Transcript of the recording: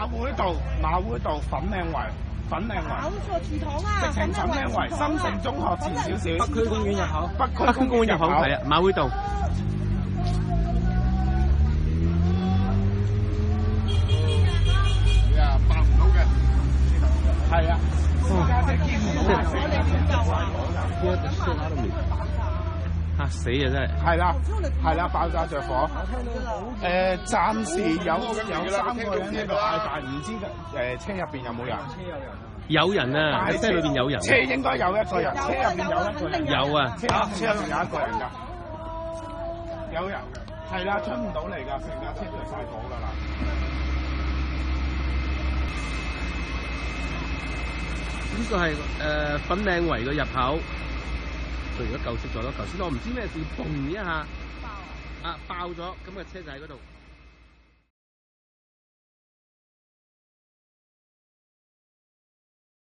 馬會道粉嶺圍。搞錯祠堂啊！直情粉嶺圍新城中學前少少。北區公園入口。北區公園入口係啊，馬會道。爆唔到嘅。係啊。家姐見唔到啊！我哋點救啊？嚇死啊！真係。係啦，爆炸着火。暫時有3個人喺度嗌，但係唔知車入邊有冇人？有人啊！車裏邊有人。車應該有1個人，車入邊有1個人。有啊。車入邊有1個人㗎。有人㗎。係啦，出唔到嚟㗎，成架車着晒火㗎啦。呢個係粉嶺圍嘅入口。佢而家救熄咗咯，頭先我唔知咩事，嘣一下，爆咗，咁個車就喺嗰度。